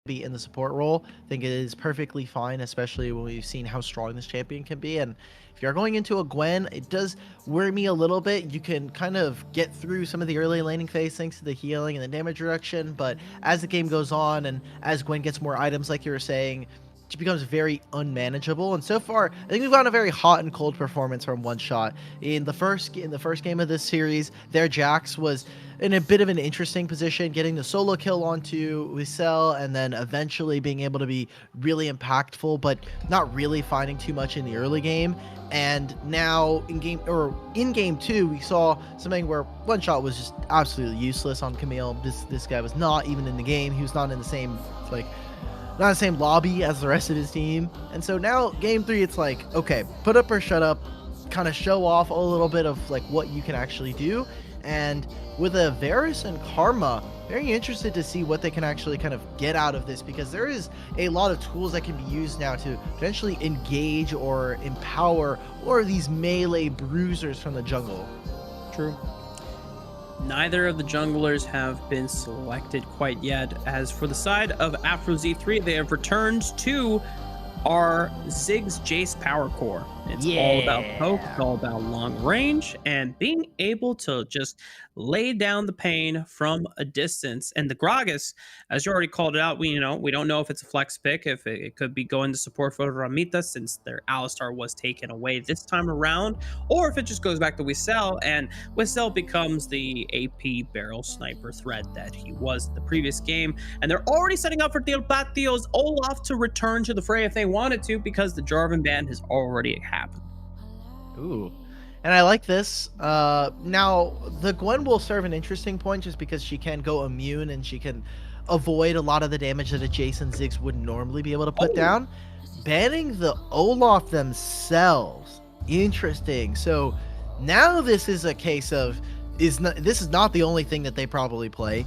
be in the support role. I think it is perfectly fine, especially when we've seen how strong this champion can be. And if you're going into a Gwen, it does worry me a little bit. You can kind of get through some of the early laning phase thanks to the healing and the damage reduction, but as the game goes on and as Gwen gets more items, like you were saying, she becomes very unmanageable. And so far, I think we've gotten a very hot and cold performance from One Shot. In the first game of this series, their Jax was in a bit of an interesting position, getting the solo kill onto Wissel and then eventually being able to be really impactful, but not really finding too much in the early game. And now in game 2, we saw something where One Shot was just absolutely useless on Camille. This guy was not even in the game. He was not in the same not the same lobby as the rest of his team. And so now game 3, it's like, okay, put up or shut up, kind of show off a little bit of like what you can actually do. And with a Varus and Karma, very interested to see what they can actually kind of get out of this, because there is a lot of tools that can be used now to potentially engage or empower or these melee bruisers from the jungle. True. Neither of the junglers have been selected quite yet. As for the side of APHRO Z3, they have returned to our Ziggs Jace power core. It's all about poke, it's all about long range, and being able to just lay down the pain from a distance. And the Gragas, as you already called it out, we don't know if it's a flex pick, if it could be going to support for Ramita since their Alistar was taken away this time around, or if it just goes back to Wissel, and Wissel becomes the AP barrel sniper threat that he was in the previous game. And they're already setting up for Del Patio's Olaf to return to the fray if they wanted to, because the Jarvan ban has already happened. Ooh. And I like this. Now, the Gwen will serve an interesting point just because she can go immune and she can avoid a lot of the damage that a Jason Ziggs would normally be able to put down. Banning the Olaf themselves. Interesting. So now this is a case of, this is not the only thing that they probably play.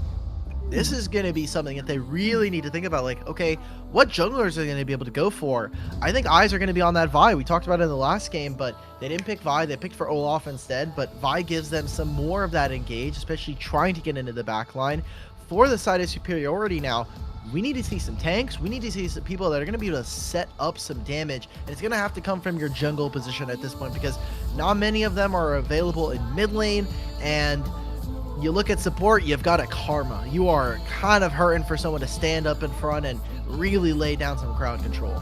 This is going to be something that they really need to think about. Like, okay, what junglers are they going to be able to go for? I think eyes are going to be on that Vi. We talked about it in the last game, but they didn't pick Vi. They picked for Olaf instead, but Vi gives them some more of that engage, especially trying to get into the back line. For the side of Superiority now, we need to see some tanks. We need to see some people that are going to be able to set up some damage, and it's going to have to come from your jungle position at this point, because not many of them are available in mid lane. And you look at support, you've got a Karma. You are kind of hurting for someone to stand up in front and really lay down some crowd control.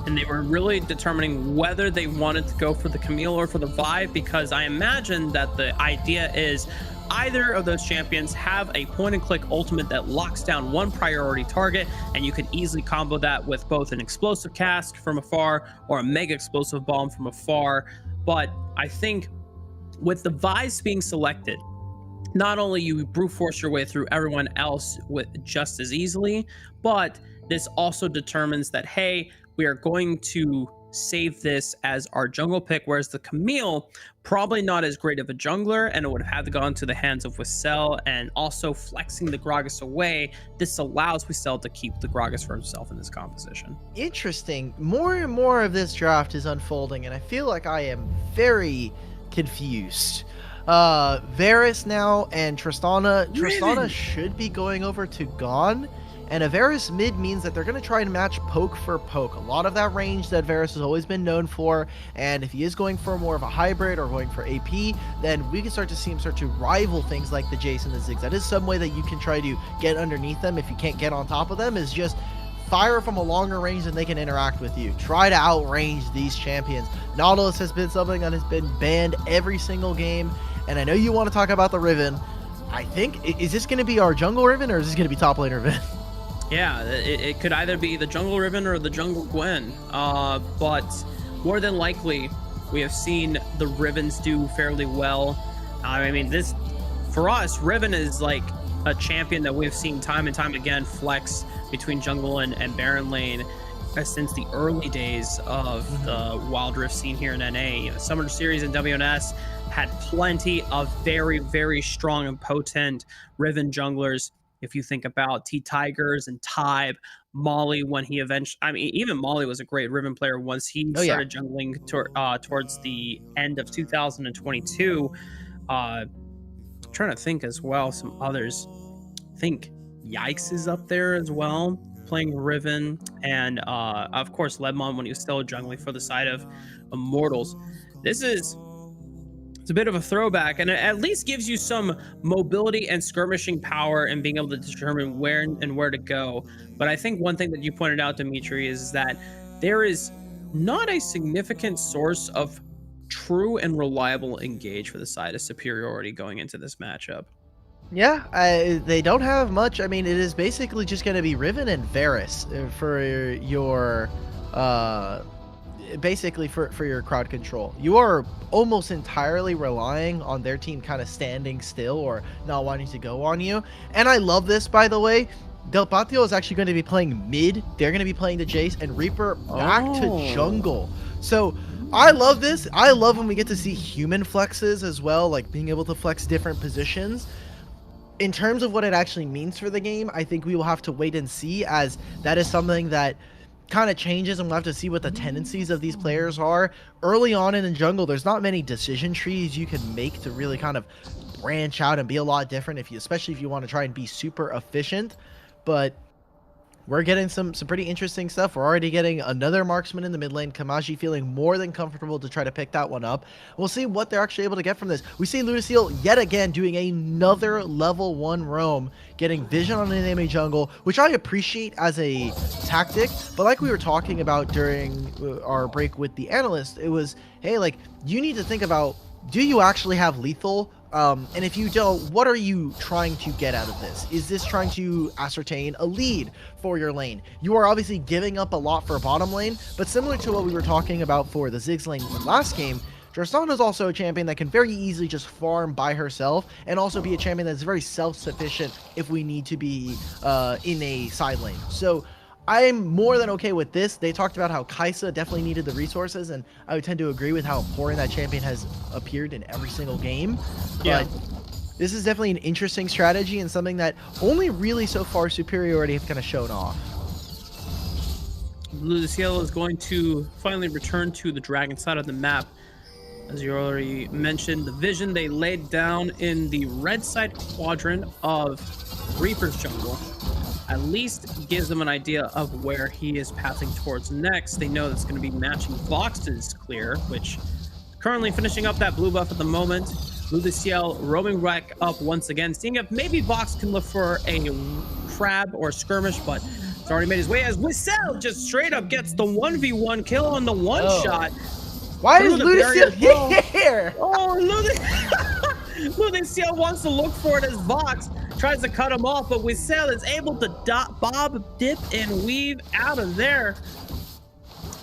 And they were really determining whether they wanted to go for the Camille or for the Vi, because I imagine that the idea is either of those champions have a point-and-click ultimate that locks down one priority target, and you can easily combo that with both an explosive cast from afar or a mega explosive bomb from afar. But I think with the Vi's being selected, not only you brute force your way through everyone else with just as easily, but this also determines that, hey, we are going to save this as our jungle pick, whereas the Camille, probably not as great of a jungler, and it would have had to go into the hands of Wissel, and also flexing the Gragas away. This allows Wissel to keep the Gragas for himself in this composition. Interesting. More and more of this draft is unfolding, and I feel like I am very confused. Varus now and Tristana. Tristana should be going over to Gone, and a Varus mid means that they're going to try and match poke for poke. A lot of that range that Varus has always been known for, and if he is going for more of a hybrid or going for AP, then we can start to see him start to rival things like the Jace and the Ziggs. That is some way that you can try to get underneath them if you can't get on top of them, is just fire from a longer range than they can interact with you. Try to outrange these champions. Nautilus has been something that has been banned every single game, and I know you want to talk about the Riven. I think, is this going to be our jungle Riven, or is this going to be top lane Riven? Yeah, it could either be the jungle Riven or the jungle Gwen, but more than likely, we have seen the Rivens do fairly well. I mean, this, for us, Riven is like a champion that we've seen time and time again flex between jungle and Baron lane since the early days of the Wild Rift scene here in NA. Summer Series and WNS had plenty of very, very strong and potent Riven junglers. If you think about T-Tigers and Tybe, Molly, when he eventually, I mean, even Molly was a great Riven player once he started jungling towards the end of 2022. Trying to think as well, some others. I think Yikes is up there as well. playing Riven, and of course Ledmon when he was still jungling for the side of Immortals. It's a bit of a throwback, and it at least gives you some mobility and skirmishing power and being able to determine where to go. But I think one thing that you pointed out, Dimitri, is that there is not a significant source of true and reliable engage for the side of Superiority going into this matchup. Yeah, they don't have much. I mean, it is basically just going to be Riven and Varus for your basically for your crowd control. You are almost entirely relying on their team kind of standing still or not wanting to go on you. And I love this, by the way. Del Patio is actually going to be playing mid. They're going to be playing the Jace, and Reaper back to jungle. So I love this. I love when we get to see human flexes as well, like being able to flex different positions. In terms of what it actually means for the game, I think we will have to wait and see, as that is something that kind of changes, and we'll have to see what the tendencies of these players are. Early on in the jungle, there's not many decision trees you can make to really kind of branch out and be a lot different, especially if you want to try and be super efficient. But we're getting some pretty interesting stuff. We're already getting another marksman in the mid lane. Kamaji feeling more than comfortable to try to pick that one up. We'll see what they're actually able to get from this. We see Ludaciel yet again doing another level 1 roam, getting vision on an enemy jungle, which I appreciate as a tactic. But like we were talking about during our break with the analyst, it was, hey, like, you need to think about, do you actually have lethal? And if you don't, what are you trying to get out of this? Is this trying to ascertain a lead for your lane? You are obviously giving up a lot for bottom lane, but similar to what we were talking about for the Ziggs lane from last game, Tristana is also a champion that can very easily just farm by herself, and also be a champion that's very self-sufficient if we need to be in a side lane. So I'm more than okay with this. They talked about how Kai'Sa definitely needed the resources, and I would tend to agree with how important that champion has appeared in every single game. Yeah. But this is definitely an interesting strategy, and something that only really so far Superiority have kind of shown off. Ludaciel is going to finally return to the dragon side of the map. As you already mentioned, the vision they laid down in the red side quadrant of Reaper's jungle at least gives them an idea of where he is passing towards next. They know that's going to be matching Vox's clear, which currently finishing up that blue buff at the moment. Ludaciel roaming back up once again, seeing if maybe Vox can look for a crab or skirmish, but it's already made his way as Wissel just straight up gets the 1v1 kill on the one shot. Why is Ludaciel here? Oh, Ludaciel wants to look for it as Vox tries to cut him off, but Wissel is able to bob, dip, and weave out of there.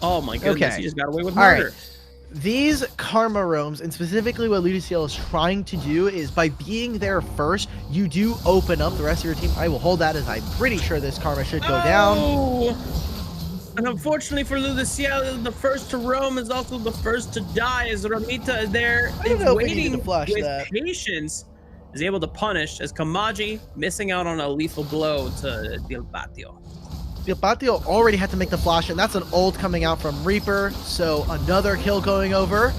Oh my goodness, he just got away with murder. Right. These karma roams, and specifically what Ludaciel is trying to do, is by being there first, you do open up the rest of your team. I will hold that, as I'm pretty sure this karma should go down. And unfortunately for Ludaciel, the first to roam is also the first to die, as Ramita there is waiting with patience, is able to punish, as Kamaji missing out on a lethal blow to Del Patio. Del Patio already had to make the flash, and that's an ult coming out from Reaper, so another kill going over.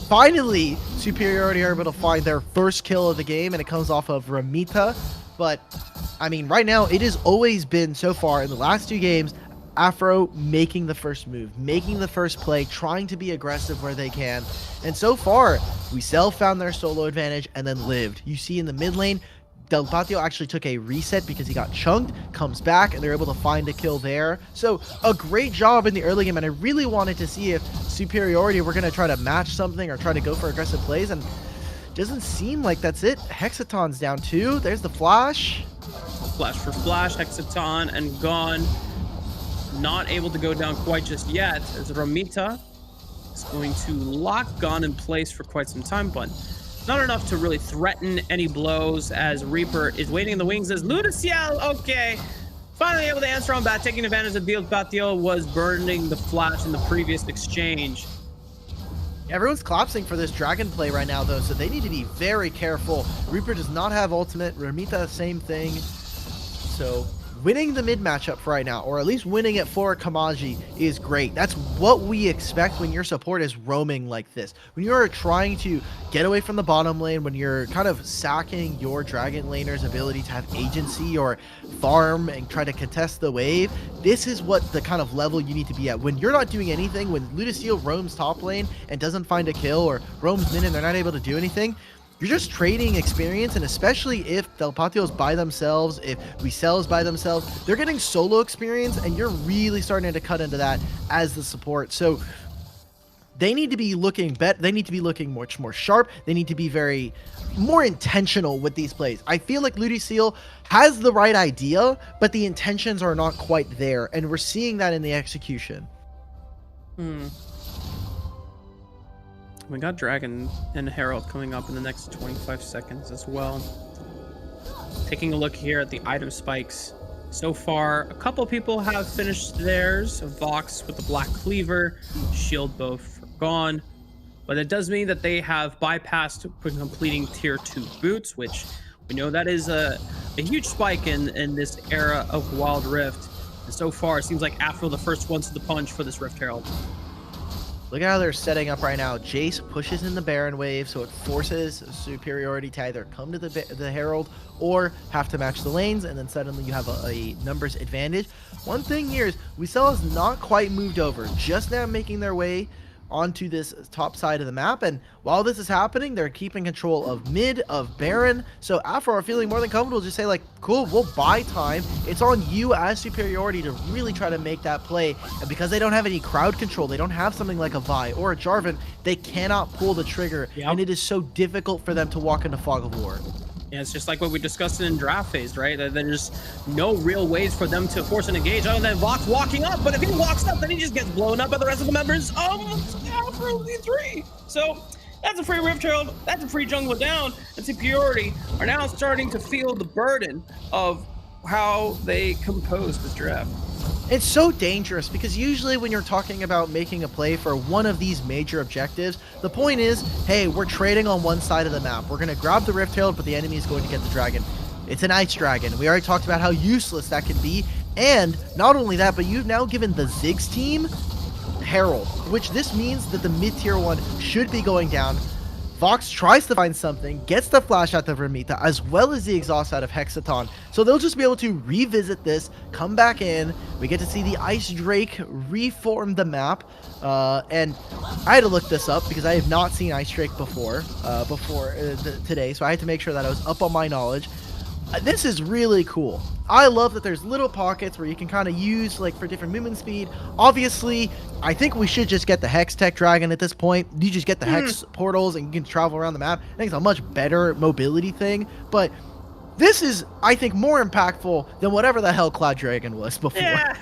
Finally, Superiority are able to find their first kill of the game, and it comes off of Ramita. But, I mean, right now, it has always been, so far, in the last 2 games, APHRO making the first move, making the first play, trying to be aggressive where they can. And so far, Wissel found their solo advantage and then lived. You see in the mid lane, Del Patio actually took a reset because he got chunked, comes back, and they're able to find a kill there. So a great job in the early game, and I really wanted to see if Superiority were going to try to match something or try to go for aggressive plays, and doesn't seem like that's it. Hecaton's down 2. There's the flash. Flash for flash, Hecaton and gone. Not able to go down quite just yet, as Ramita is going to lock Gon in place for quite some time, but not enough to really threaten any blows, as Reaper is waiting in the wings as Ludaciel, okay, finally able to answer on back, taking advantage of Del Patio was burning the flash in the previous exchange. Everyone's collapsing for this dragon play right now, though, so they need to be very careful. Reaper does not have ultimate. Ramita, same thing. So winning the mid matchup for right now, or at least winning it for Kamaji, is great. That's what we expect when your support is roaming like this. When you're trying to get away from the bottom lane, when you're kind of sacking your dragon laner's ability to have agency or farm and try to contest the wave, this is what the kind of level you need to be at. When you're not doing anything, when Ludiceel roams top lane and doesn't find a kill, or roams mid and they're not able to do anything, you're just trading experience. And especially if Del Patio's by themselves, if Wesel's by themselves, they're getting solo experience, and you're really starting to cut into that as the support. So they need to be looking they need to be looking much more sharp. They need to be very more intentional with these plays. I feel like Ludiceel has the right idea, but the intentions are not quite there, and we're seeing that in the execution. We got Dragon and Herald coming up in the next 25 seconds as well. Taking a look here at the item spikes. So far, a couple people have finished theirs. Vox with the Black Cleaver, Shield both gone. But it does mean that they have bypassed completing tier 2 boots, which we know that is a huge spike in this era of Wild Rift. And so far, it seems like APHRO the first ones to the punch for this Rift Herald. Look at how they're setting up right now. Jace pushes in the Baron wave, so it forces Superiority to either come to the Herald or have to match the lanes, and then suddenly you have a numbers advantage. One thing here is Weasel has not quite moved over, just now making their way onto this top side of the map, and while this is happening, they're keeping control of mid, of Baron. So APHRO are feeling more than comfortable, just say like, cool, we'll buy time. It's on you as Superiority to really try to make that play, and because they don't have any crowd control, they don't have something like a Vi or a Jarvan, they cannot pull the trigger, and it is so difficult for them to walk into Fog of War. Yeah, it's just like what we discussed in draft phase, right? There's no real ways for them to force an engage other than Vox walking up. But if he walks up, then he just gets blown up by the rest of the members of APHRO Z3. So that's a free Rift Herald. That's a free jungler down. And Superiority are now starting to feel the burden of how they compose this draft. It's so dangerous because usually when you're talking about making a play for one of these major objectives, the point is, hey, we're trading on one side of the map. We're going to grab the Rift Herald, but the enemy is going to get the dragon. It's an Ice Dragon. We already talked about how useless that can be. And not only that, but you've now given the Ziggs team Herald, which this means that the mid-tier one should be going down. Vox tries to find something, gets the flash out of Ramita, as well as the exhaust out of Hexaton. So they'll just be able to revisit this, come back in. We get to see the Ice Drake reform the map. And I had to look this up because I have not seen Ice Drake before today. So I had to make sure that I was up on my knowledge. This is really cool. I love that there's little pockets where you can kind of use like for different movement speed. Obviously, I think we should just get the Hex Tech Dragon at this point. You just get the Hex portals and you can travel around the map. I think it's a much better mobility thing. But this is, I think, more impactful than whatever the hell Cloud Dragon was before. Yeah.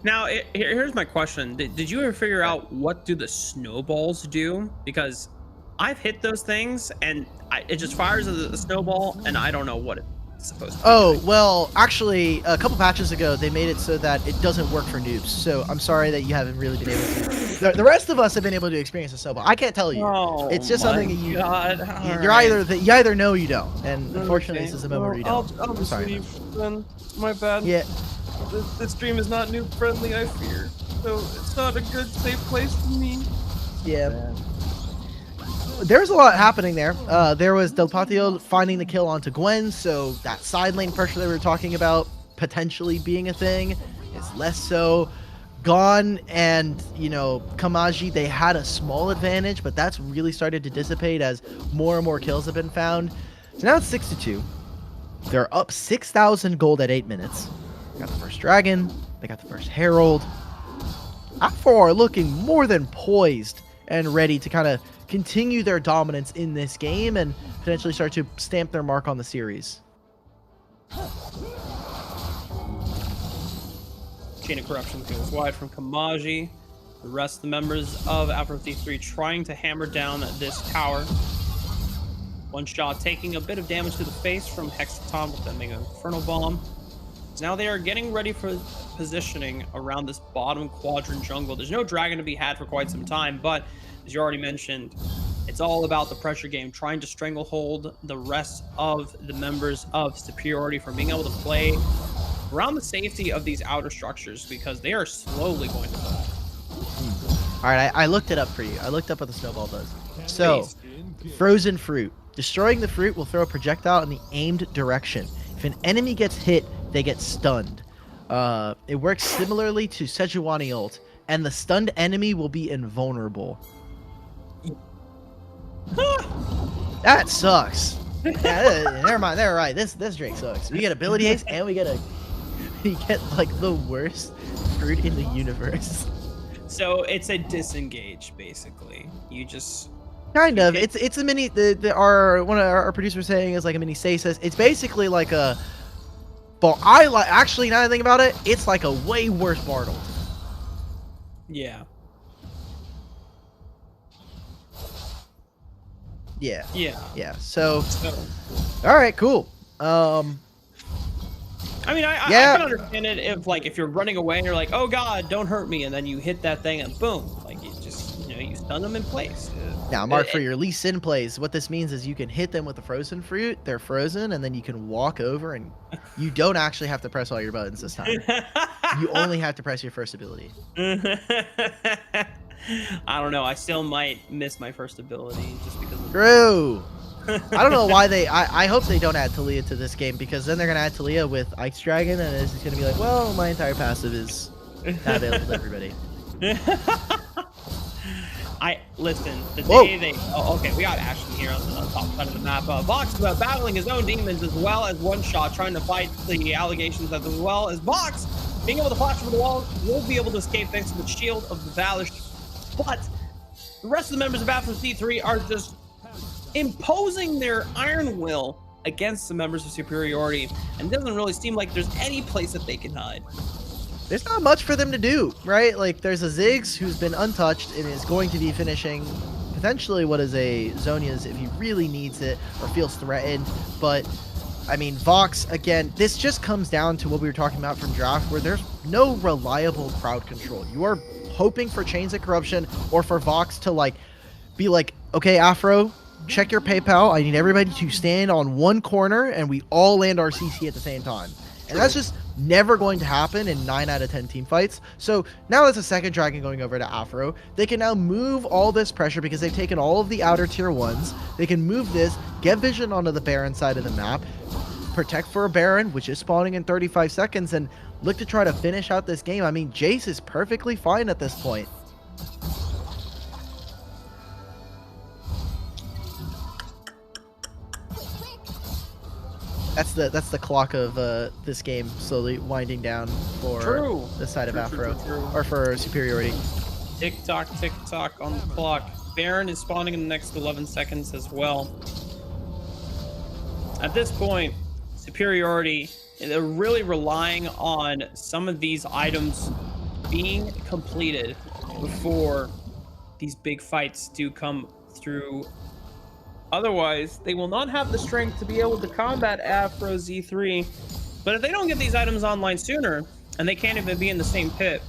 Now, here's my question. Did you ever figure out what do the snowballs do? Because I've hit those things and it just fires a snowball and I don't know what it's supposed to be. Oh, well, actually, a couple patches ago, they made it so that it doesn't work for noobs. So I'm sorry that you haven't really been able to. The rest of us have been able to experience a snowball. I can't tell you. Oh, it's just something that you right. you either know or you don't. And unfortunately, this is a moment where you don't. I'll just leave then. My bad. Yeah. This stream is not noob friendly, I fear. So it's not a good, safe place for me. Yeah. There's a lot happening there. There was Del Patio finding the kill onto Gwen, so that side lane pressure that we were talking about potentially being a thing is less so. Gone and, you know, Kamaji, they had a small advantage, but that's really started to dissipate as more and more kills have been found. So now it's 6-2. They're up 6,000 gold at 8 minutes. They got the first dragon. They got the first herald. APHRO are looking more than poised and ready to kind of continue their dominance in this game and potentially start to stamp their mark on the series. Chain of Corruption goes wide from Kamaji. The rest of the members of APHRO Z3 trying to hammer down this tower. One shot taking a bit of damage to the face from Hexaton with that Mega Inferno Bomb. So now they are getting ready for positioning around this bottom quadrant jungle. There's no dragon to be had for quite some time, but as you already mentioned, It's all about the pressure game, trying to stranglehold the rest of the members of Superiority from being able to play around the safety of these outer structures because they are slowly going to fall. All right, I looked it up for you. I looked up what the snowball does. So, Please. frozen fruit. Destroying the fruit will throw a projectile in the aimed direction. If an enemy gets hit, they get stunned. It works similarly to Sejuani ult, and the stunned enemy will be invulnerable. That sucks. Yeah, never mind. They're right. This Drake sucks. We get ability haste, and we get like the worst fruit in the universe. So it's a disengage, basically. You just Kind of. It's a mini. One of our producers saying is like a mini stasis. It's basically like a. But actually, now that I think about it, it's like a way worse Bartle. yeah. Yeah. Yeah. Yeah. So. So, All right. Cool. I mean, I can understand it if you're running away and you're like, oh god, don't hurt me, and then you hit that thing and boom, like you just you stun them in place. Now, Mark, for your Lee Sin plays, what this means is you can hit them with the frozen fruit. They're frozen, and then you can walk over, and you don't actually have to press all your buttons this time. You only have to press your first ability. I don't know. I still might miss my first ability just because of True. I don't know why I hope they don't add Talia to this game, because then they're going to add Talia with Ice Dragon, and it's just going to be like, well, my entire passive is not available to everybody. Listen, the Whoa. day they okay, we got action here on the top side of the map. Vox battling his own demons as well as One Shot trying to fight the allegations as well as Vox being able to flash over the wall will be able to escape thanks to the shield of the Valish. But the rest of the members of APHRO C3 are just imposing their iron will against the members of Superiority, and it doesn't really seem like there's any place that they can hide. There's not much for them to do, right? Like, there's a Ziggs who's been untouched and is going to be finishing potentially what is a Zhonya's if he really needs it or feels threatened. But, I mean, Vox, again, this just comes down to what we were talking about from draft, where there's no reliable crowd control. You are hoping for Chains of Corruption or for Vox to, like, be like, okay, APHRO, check your PayPal. I need everybody to stand on one corner and we all land our CC at the same time. And that's just never going to happen in 9 out of 10 team fights. So now there's a second dragon going over to APHRO. They can now move all this pressure because they've taken all of the outer tier 1s. They can move this, get vision onto the Baron side of the map, protect for a Baron, which is spawning in 35 seconds, and look to try to finish out this game. I mean, Jace is perfectly fine at this point. That's the clock of this game slowly winding down for the side of APHRO, or for Superiority. Tick tock on the clock. Baron is spawning in the next 11 seconds as well. At this point, Superiority, they're really relying on some of these items being completed before these big fights do come through. Otherwise, they will not have the strength to be able to combat APHRO Z3. But if they don't get these items online sooner, and they can't even be in the same pit,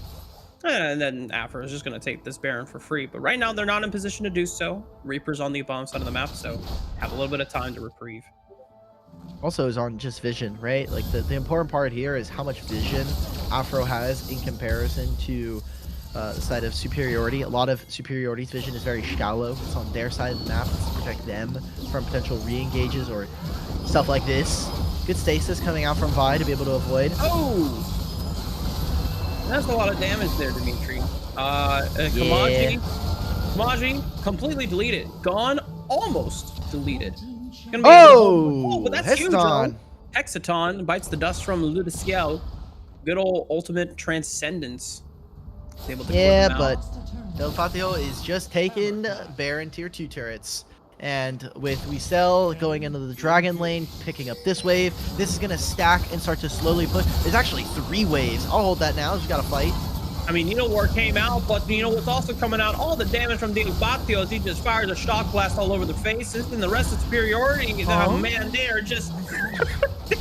and then APHRO is just going to take this Baron for free. But right now, they're not in position to do so. Reaper's on the bottom side of the map, so have a little bit of time to reprieve. Also is on just vision, right? Like, the important part here is how much vision APHRO has in comparison to the side of Superiority. A lot of Superiority's vision is very shallow. It's on their side of the map. It's to protect them from potential re-engages or stuff like this. Good stasis coming out from Vi to be able to avoid. Oh! That's a lot of damage there, Dimitri. Kamaji completely deleted. Gone, almost deleted. Gonna be but that's huge, though. Hexaton bites the dust from Ludiciel. Good old ultimate transcendence. Yeah, but Del Patio is just taking Baron tier 2 turrets. And with Weasel going into the Dragon lane, picking up this wave, this is going to stack and start to slowly push. There's actually 3 waves. I'll hold that now. We got to fight. I mean, you know what came out, but you know what's also coming out? All the damage from Del Patio as he just fires a shock blast all over their faces. And the rest of Superiority, oh man, they are just...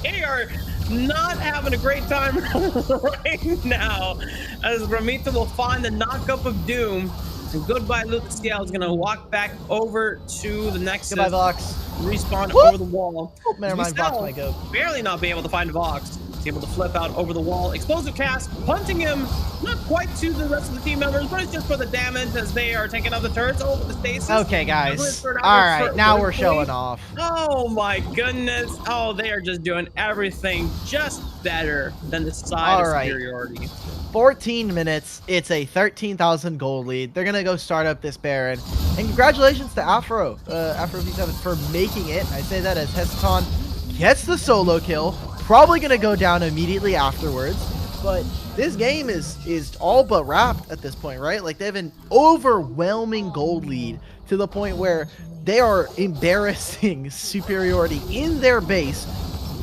they are not having a great time right now, as Ramita will find the knockup of doom And goodbye, Luciel is gonna walk back over to the Nexus. Goodbye, Vox. Respawn Whoop! over the wall. Oh, never mind, Vox might go. Barely not be able to find Vox. He's able to flip out over the wall. Explosive cast, punting him, not quite to the rest of the team members, but it's just for the damage as they are taking out the turrets over the stasis. Okay, guys. All right, now we're showing off. Oh my goodness. Oh, they are just doing everything just better than the side of Superiority. 14 minutes. It's a 13,000 gold lead. They're going to go start up this Baron. And congratulations to APHRO, APHRO V7 for making it. I say that as Hesiton gets the solo kill. Probably going to go down immediately afterwards. But this game is all but wrapped at this point, right? Like, they have an overwhelming gold lead to the point where they are embarrassing Superiority in their base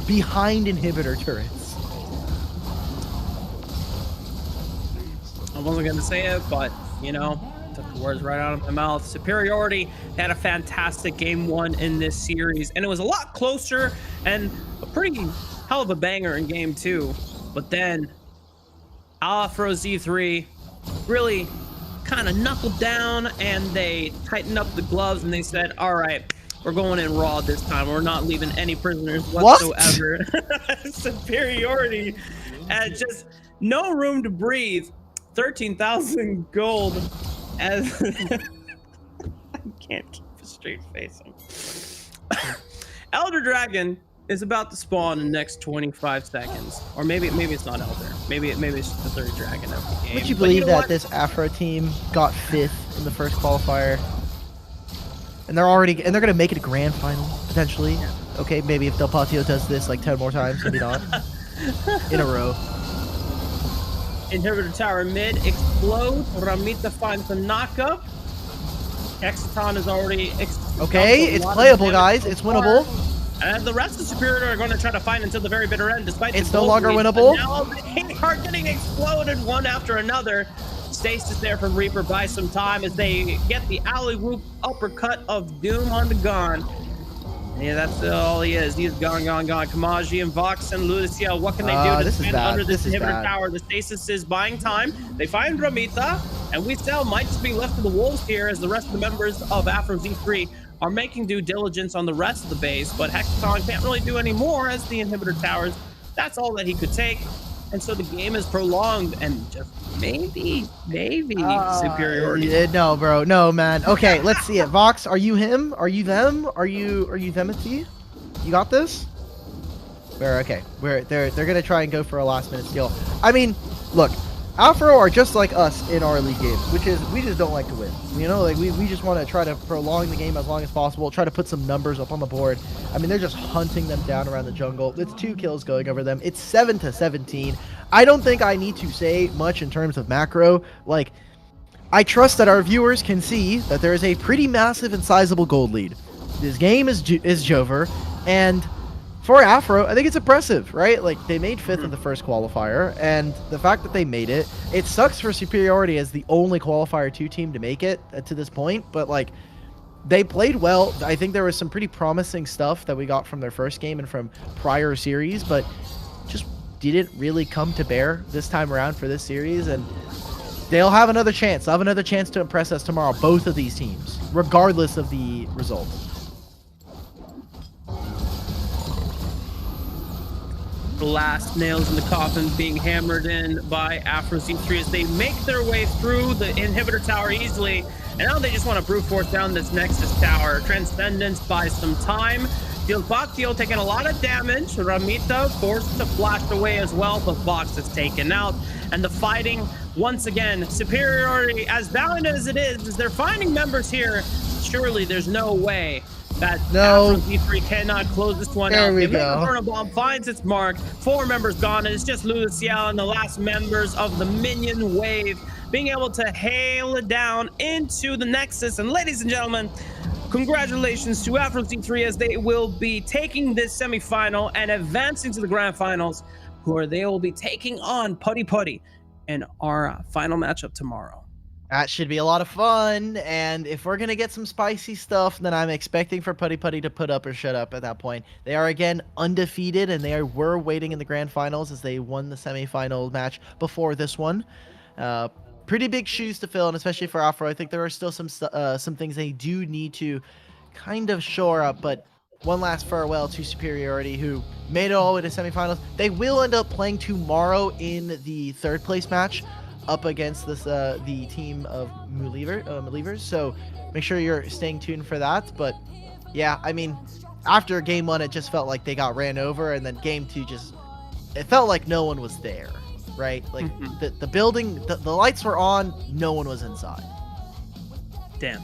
behind inhibitor turrets. I wasn't going to say it, but, you know, took the words right out of my mouth. Superiority had a fantastic game one in this series, and it was a lot closer and a pretty hell of a banger in game two. But then APHRO Z3 really kind of knuckled down, and they tightened up the gloves, and they said, all right, we're going in raw this time. We're not leaving any prisoners whatsoever. Superiority had just no room to breathe. 13,000 gold as I can't keep a straight face. Elder Dragon is about to spawn in the next 25 seconds, or maybe it's not Elder. Maybe it's just the third dragon of the game. Would you believe that this APHRO team got 5th in the first qualifier, and they're gonna make it a grand final potentially? Okay, maybe if Del Patio does this like 10 more times, maybe not in a row. Inhibitor tower mid explode. Ramita finds the knockup. Hexaton is already okay. It's playable, guys. It's winnable. And the rest of Superior are going to try to fight until the very bitter end, despite it's no longer winnable. Now they are getting exploded one after another. Stasis there from Reaper buys some time as they get the alley-whoop uppercut of Doom on the Gon. Yeah, that's all he is. He's gone. Kamaji and Vox and Luciel, what can they do to defend under this inhibitor tower? The stasis is buying time. They find Ramita, and Weasel might just be left to the wolves here as the rest of the members of APHRO Z3 are making due diligence on the rest of the base, but Hexaton can't really do any more as the inhibitor towers. That's all that he could take. And so the game is prolonged and just maybe Superiority. No, bro. No, man. Okay, let's see it. Vox, are you him? Are you them? Are you them at T? You got this? Okay. They're gonna try and go for a last minute steal. I mean, look, APHRO are just like us in our league games, which is we just don't like to win. You know, like we just want to try to prolong the game as long as possible, try to put some numbers up on the board. I mean, they're just hunting them down around the jungle. It's 2 kills going over them. It's 7-17. I don't think I need to say much in terms of macro. Like, I trust that our viewers can see that there is a pretty massive and sizable gold lead. This game is Jover, and for APHRO, I think it's impressive, right? Like, they made 5th in the first qualifier, and the fact that they made it, it sucks for Superiority as the only qualifier 2 team to make it to this point, but, like, they played well. I think there was some pretty promising stuff that we got from their first game and from prior series, but just didn't really come to bear this time around for this series, and they'll have another chance. They'll have another chance to impress us tomorrow, both of these teams, regardless of the result. The last nails in the coffin being hammered in by APHRO Z3 as they make their way through the inhibitor tower easily, and now they just want to brute force down this Nexus tower. Transcendence buys some time. Del Patio taking a lot of damage. Ramita forced to flash away as well, but Vox is taken out. And the fighting, once again, Superiority, as valiant as it is they're finding members here. Surely there's no way that APHRO Z3 cannot close this one out. There we the go. Inferno Bomb finds its mark. 4 members gone, and it's just Luciel and the last members of the minion wave being able to hail it down into the Nexus. And ladies and gentlemen, congratulations to APHRO Z3 as they will be taking this semifinal and advancing to the grand finals, where they will be taking on Putty Putty in our final matchup tomorrow. That should be a lot of fun, and if we're going to get some spicy stuff, then I'm expecting for Putty Putty to put up or shut up at that point. They are, again, undefeated, and they were waiting in the grand finals as they won the semifinal match before this one. pretty big shoes to fill, and especially for APHRO, I think there are still some things they do need to kind of shore up. But one last farewell to Superiority, who made it all the way to semifinals. They will end up playing tomorrow in the third place match up against this the team of Melievers. So make sure you're staying tuned for that. But yeah, I mean, after game 1, it just felt like they got ran over, and then game 2 it felt like no one was there, right? Like the building, the lights were on, no one was inside. Damn.